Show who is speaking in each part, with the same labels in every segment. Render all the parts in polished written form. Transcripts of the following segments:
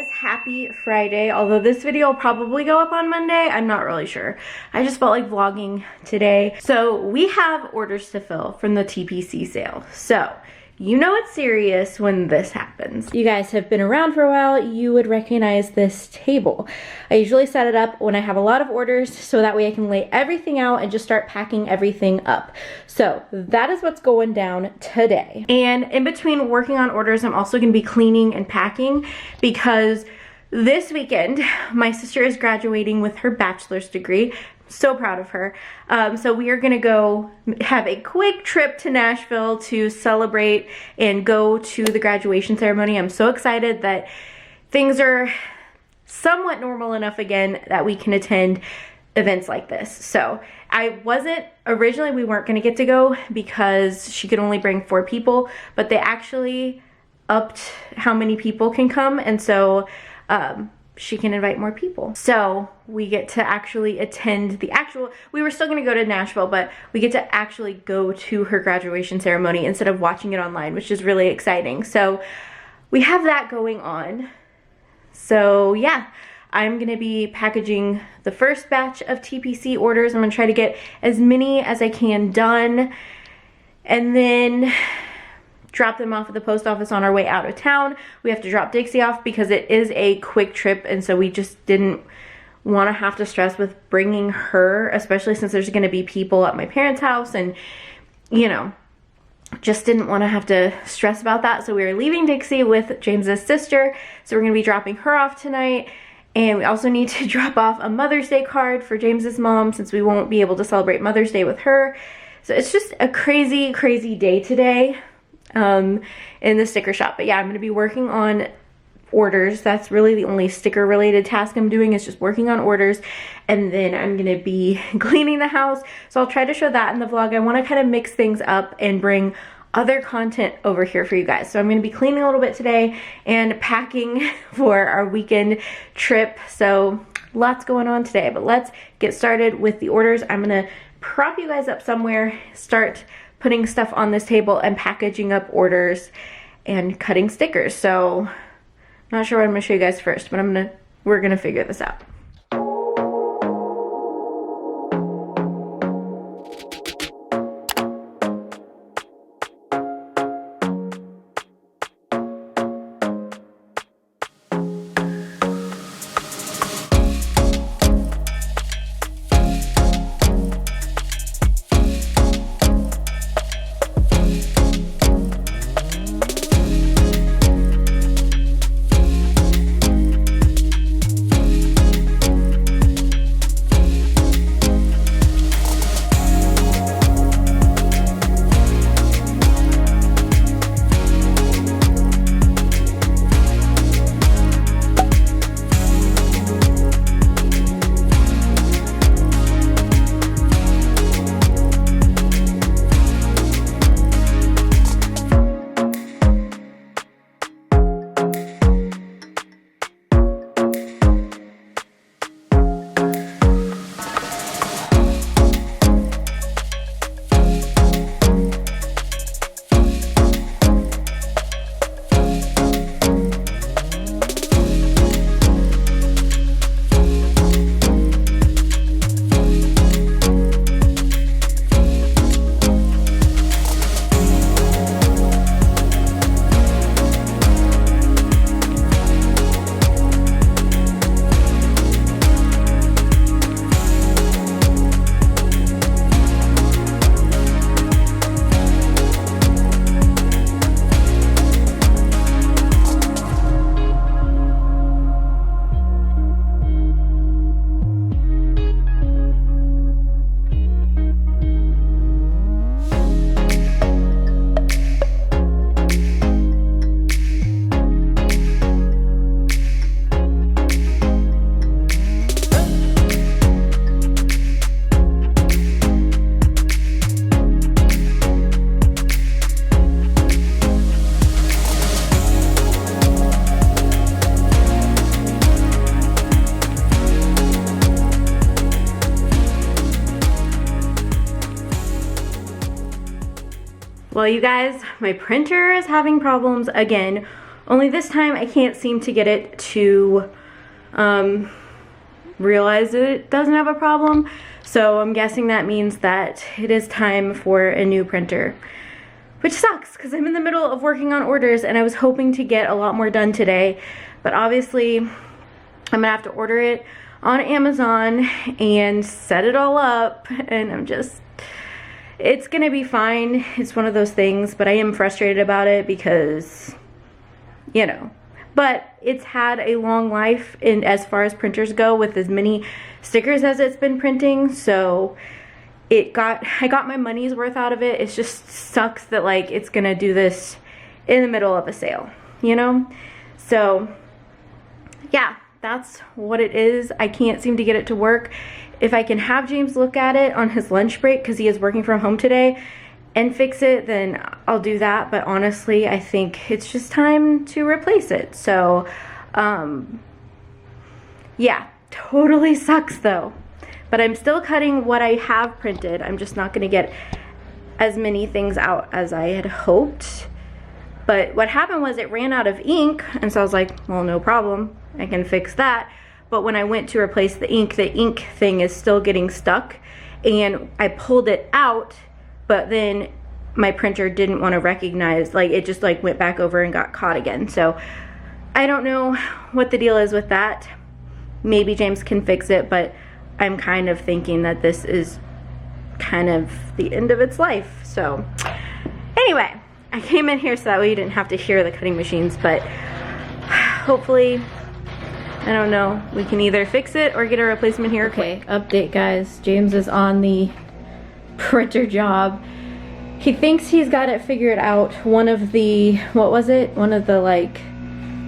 Speaker 1: guys, happy Friday. Although this video will probably go up on Monday, I'm not really sure. I just felt like vlogging today. So we have orders to fill from the TPC sale. So you know it's serious when this happens. You guys have been around for a while, you would recognize this table. I usually set it up when I have a lot of orders so that way I can lay everything out and just start packing everything up. So that is what's going down today. And in between working on orders, I'm also gonna be cleaning and packing because this weekend, my sister is graduating with her bachelor's degree. So proud of her. So we are gonna go have a quick trip to Nashville to celebrate and go to the graduation ceremony. I'm so excited that things are somewhat normal enough again that we can attend events like this. So originally we weren't gonna get to go because she could only bring 4 people, but they actually upped how many people can come, and so she can invite more people. So we get to actually attend we were still gonna go to Nashville, but we get to actually go to her graduation ceremony instead of watching it online, which is really exciting. So we have that going on. So yeah, I'm gonna be packaging the first batch of TPC orders. I'm gonna try to get as many as I can done and then drop them off at the post office on our way out of town. We have to drop Dixie off because it is a quick trip, and so we just didn't want to have to stress with bringing her, especially since there's going to be people at my parents' house, and you know, just didn't want to have to stress about that. So we are leaving Dixie with James's sister, so we're going to be dropping her off tonight. And we also need to drop off a Mother's Day card for James's mom since we won't be able to celebrate Mother's Day with her. So it's just a crazy, crazy day today in the sticker shop. But yeah, I'm going to be working on orders. That's really the only sticker related task I'm doing, is just working on orders, and then I'm going to be cleaning the house. So I'll try to show that in the vlog. I want to kind of mix things up and bring other content over here for you guys. So I'm going to be cleaning a little bit today and packing for our weekend trip. So lots going on today, but let's get started with the orders. I'm going to prop you guys up somewhere, start putting stuff on this table and packaging up orders and cutting stickers. So I'm not sure what I'm gonna show you guys first, but we're gonna figure this out. Well, you guys, my printer is having problems again Only this time I can't seem to get it to realize that it doesn't have a problem. So I'm guessing that means that it is time for a new printer, which sucks because I'm in the middle of working on orders and I was hoping to get a lot more done today. But obviously I'm gonna have to order it on Amazon and set it all up, and it's gonna be fine. It's one of those things, but I am frustrated about it because, you know, but it's had a long life in as far as printers go with as many stickers as it's been printing, so I got my money's worth out of it. It just sucks that like it's gonna do this in the middle of a sale, you know? So yeah, that's what it is. I can't seem to get it to work. If I can have James look at it on his lunch break, because he is working from home today, and fix it, then I'll do that. But honestly, I think it's just time to replace it. So yeah, totally sucks though. But I'm still cutting what I have printed. I'm just not gonna get as many things out as I had hoped. But what happened was it ran out of ink, and so I was like, well, no problem, I can fix that. But when I went to replace the ink thing is still getting stuck, and I pulled it out, but then my printer didn't want to recognize, like it just like went back over and got caught again. So I don't know what the deal is with that. Maybe James can fix it, but I'm kind of thinking that this is kind of the end of its life. So anyway, I came in here so that way you didn't have to hear the cutting machines, but hopefully, I don't know, we can either fix it or get a replacement here. Okay, update guys. James is on the printer job. He thinks he's got it figured out. One of the, what was it? One of the like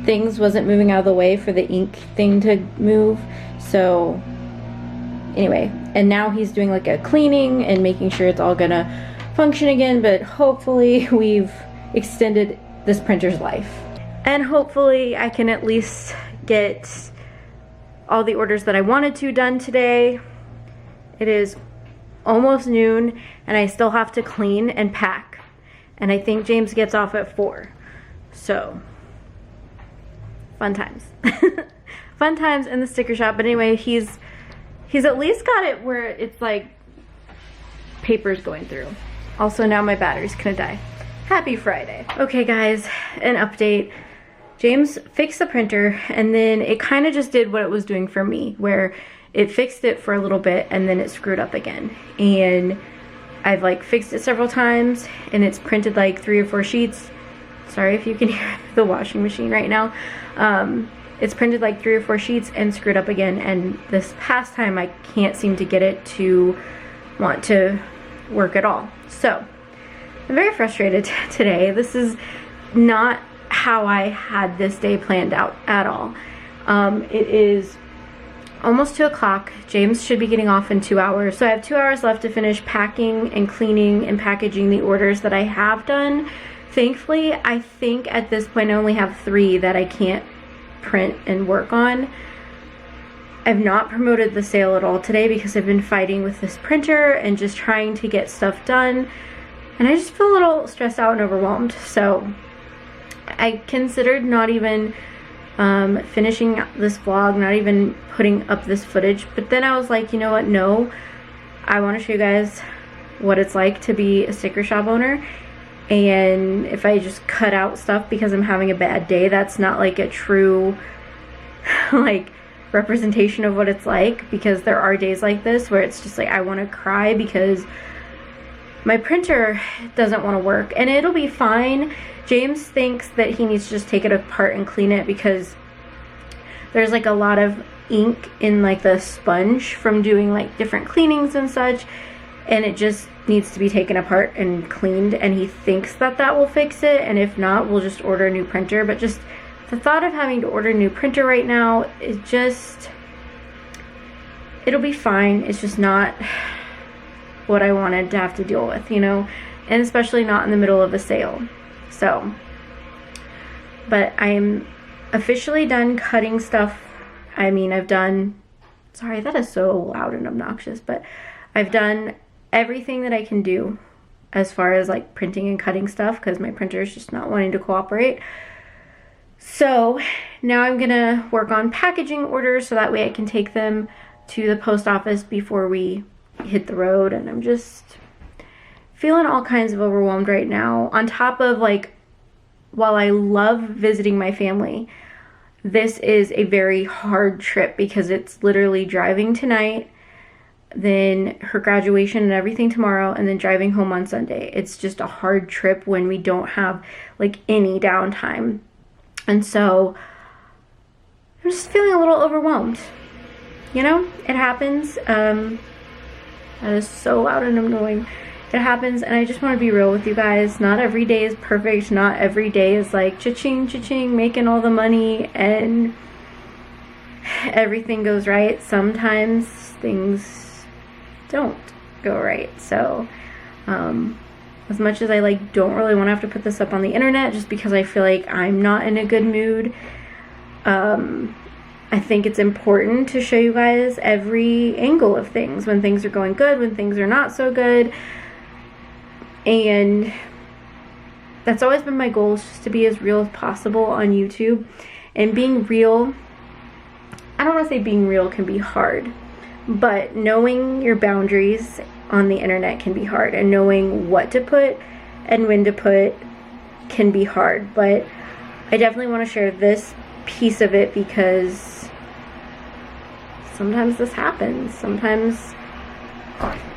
Speaker 1: things wasn't moving out of the way for the ink thing to move. So anyway, and now he's doing like a cleaning and making sure it's all gonna function again, but hopefully we've extended this printer's life. And hopefully I can at least get all the orders that I wanted to done today. It is almost noon and I still have to clean and pack. And I think James gets off at 4. So, fun times. Fun times in the sticker shop. But anyway, he's at least got it where it's like paper's going through. Also, now my battery's gonna die. Happy Friday. Okay guys, an update. James fixed the printer and then it kind of just did what it was doing for me, where it fixed it for a little bit and then it screwed up again. And I've like fixed it several times and it's printed like 3 or 4 sheets. Sorry if you can hear the washing machine right now. It's printed like 3 or 4 sheets and screwed up again, and this past time I can't seem to get it to want to work at all. So I'm very frustrated today. This is not how I had this day planned out at all. It is almost 2 o'clock. James should be getting off in 2 hours. So I have 2 hours left to finish packing and cleaning and packaging the orders that I have done. Thankfully, I think at this point I only have 3 that I can't print and work on. I've not promoted the sale at all today because I've been fighting with this printer and just trying to get stuff done. And I just feel a little stressed out and overwhelmed. So I considered not even finishing this vlog, not even putting up this footage. But then I was like, you know what? No, I want to show you guys what it's like to be a sticker shop owner. And if I just cut out stuff because I'm having a bad day, that's not like a true like representation of what it's like, because there are days like this where it's just like I want to cry because my printer doesn't want to work, and it'll be fine. James thinks that he needs to just take it apart and clean it because there's like a lot of ink in like the sponge from doing like different cleanings and such, and it just needs to be taken apart and cleaned, and he thinks that that will fix it, and if not, we'll just order a new printer. But just the thought of having to order a new printer right now is just, it'll be fine. It's just not what I wanted to have to deal with, you know, and especially not in the middle of a sale. So, but I am officially done cutting stuff. I mean, I've done, sorry, that is so loud and obnoxious, but I've done everything that I can do as far as like printing and cutting stuff because my printer is just not wanting to cooperate. So now I'm gonna work on packaging orders so that way I can take them to the post office before we hit the road. And I'm just feeling all kinds of overwhelmed right now. On top of, like, while I love visiting my family, this is a very hard trip because it's literally driving tonight, then her graduation and everything tomorrow, and then driving home on Sunday. It's just a hard trip when we don't have like any downtime. And so I'm just feeling a little overwhelmed. You know, it happens. That is so loud and annoying. It happens, and I just want to be real with you guys. Not every day is perfect. Not every day is like cha-ching, cha-ching, making all the money and everything goes right. Sometimes things don't go right. So as much as I like don't really want to have to put this up on the internet just because I feel like I'm not in a good mood, I think it's important to show you guys every angle of things, when things are going good, when things are not so good. And that's always been my goal, is just to be as real as possible on YouTube. And being real, I don't want to say being real can be hard, but knowing your boundaries on the internet can be hard, and knowing what to put and when to put can be hard. But I definitely want to share this piece of it because sometimes this happens. Sometimes,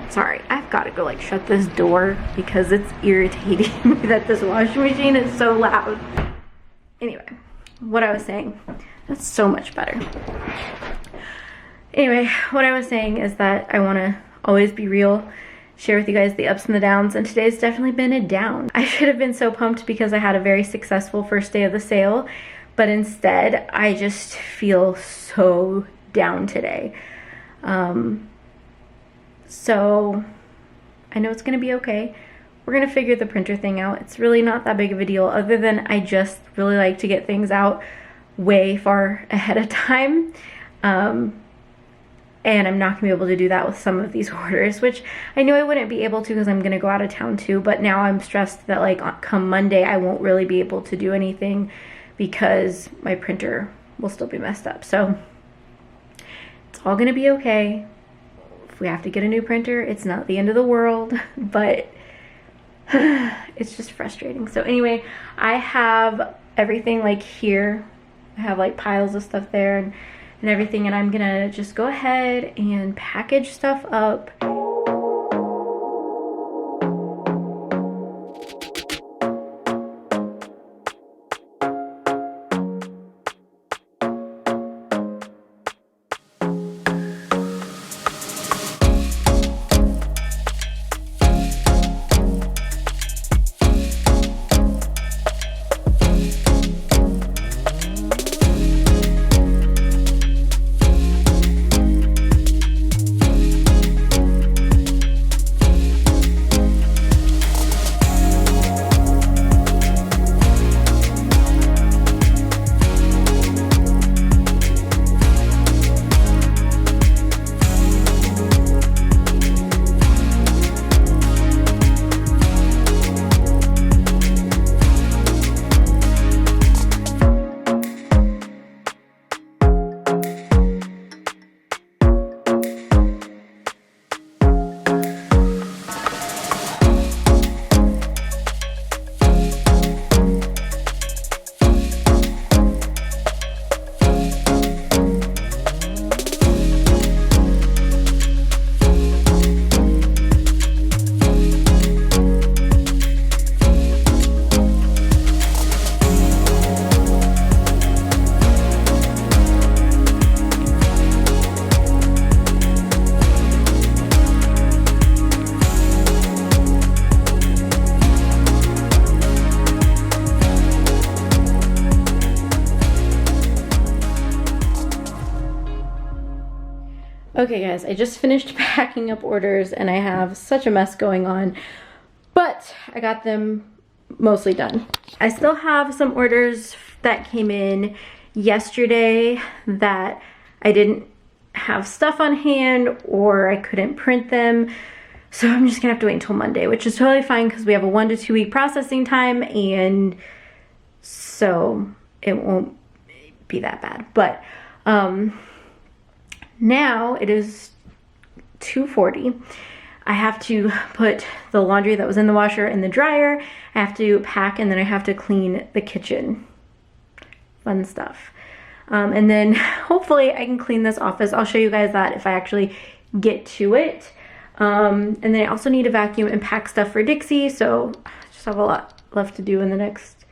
Speaker 1: sorry, I've got to go like shut this door because it's irritating me that this washing machine is so loud. Anyway, what I was saying, that's so much better. Anyway, what I was saying is that I want to always be real, share with you guys the ups and the downs, and today's definitely been a down. I should have been so pumped because I had a very successful first day of the sale, but instead I just feel so down today. So I know it's gonna be okay. We're gonna figure the printer thing out. It's really not that big of a deal, other than I just really like to get things out way far ahead of time. And I'm not gonna be able to do that with some of these orders, which I knew I wouldn't be able to because I'm gonna go out of town too, but now I'm stressed that like come Monday I won't really be able to do anything because my printer will still be messed up. So it's all gonna be okay. If we have to get a new printer, it's not the end of the world, but it's just frustrating. So anyway, I have everything like here. I have like piles of stuff there and everything, and I'm gonna just go ahead and package stuff up. Okay guys, I just finished packing up orders and I have such a mess going on, but I got them mostly done. I still have some orders that came in yesterday that I didn't have stuff on hand or I couldn't print them. So I'm just gonna have to wait until Monday, which is totally fine because we have a 1 to 2 week processing time, and so it won't be that bad. But now it is 2:40. I have to put the laundry that was in the washer in the dryer. I have to pack, and then I have to clean the kitchen. Fun stuff. And then hopefully I can clean this office. I'll show you guys that if I actually get to it. And then I also need to vacuum and pack stuff for Dixie. So I just have a lot left to do in the next,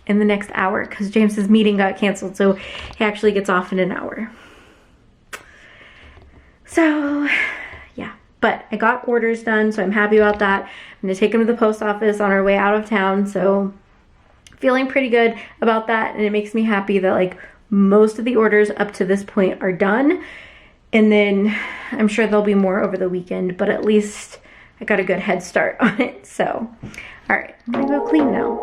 Speaker 1: in the next hour, because James's meeting got canceled. So he actually gets off in an hour. So yeah, but I got orders done, so I'm happy about that. I'm gonna take them to the post office on our way out of town. So feeling pretty good about that, and it makes me happy that like most of the orders up to this point are done. And then I'm sure there'll be more over the weekend, but at least I got a good head start on it. So, all right, I'm gonna go clean now.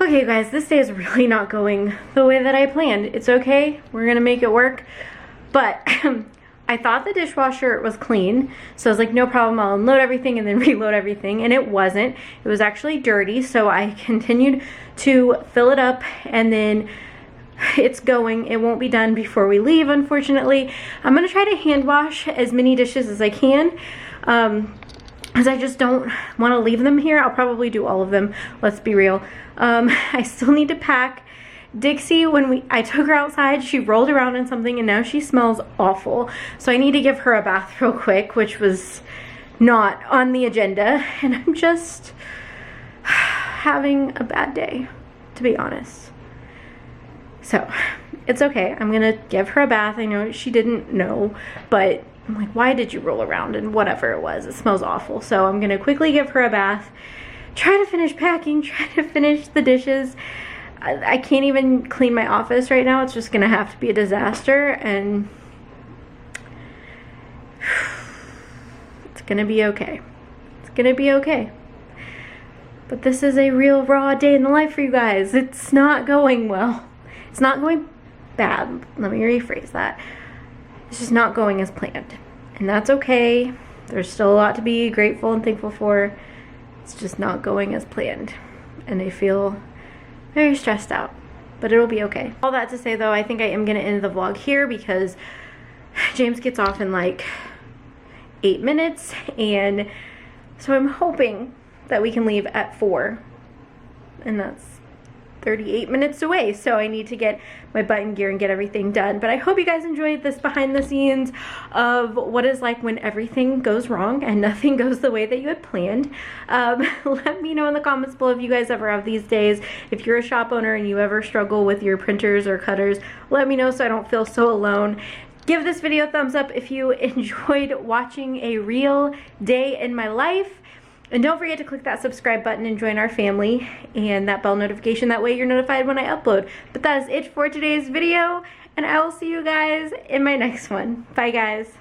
Speaker 1: Okay guys, this day is really not going the way that I planned. It's okay, we're gonna make it work. But I thought the dishwasher was clean, so I was like, no problem, I'll unload everything and then reload everything, and it wasn't. It was actually dirty, so I continued to fill it up, and then it's going. It won't be done before we leave, unfortunately. I'm gonna try to hand wash as many dishes as I can, because I just don't want to leave them here. I'll probably do all of them, let's be real. I still need to pack. Dixie, when I took her outside, she rolled around in something and now she smells awful. So I need to give her a bath real quick, which was not on the agenda. And I'm just having a bad day, to be honest. So it's okay. I'm gonna give her a bath. I know she didn't know, but I'm like, why did you roll around? And whatever it was, it smells awful. So I'm gonna quickly give her a bath, try to finish packing, try to finish the dishes. I can't even clean my office right now. It's just gonna have to be a disaster, and it's gonna be okay. It's gonna be okay. But this is a real raw day in the life for you guys. It's not going well. It's not going bad. Let me rephrase that. It's just not going as planned. And that's okay. There's still a lot to be grateful and thankful for. It's just not going as planned. And I feel very stressed out, but it'll be okay. All that to say though, I think I am gonna end the vlog here because James gets off in like 8 minutes, and so I'm hoping that we can leave at 4, and that's 38 minutes away, so I need to get my butt in gear and get everything done. But I hope you guys enjoyed this behind the scenes of what it's like when everything goes wrong and nothing goes the way that you had planned. Let me know in the comments below if you guys ever have these days. If you're a shop owner and you ever struggle with your printers or cutters, let me know so I don't feel so alone. Give this video a thumbs up if you enjoyed watching a real day in my life. And don't forget to click that subscribe button and join our family, and that bell notification. That way you're notified when I upload. But that is it for today's video, and I will see you guys in my next one. Bye guys.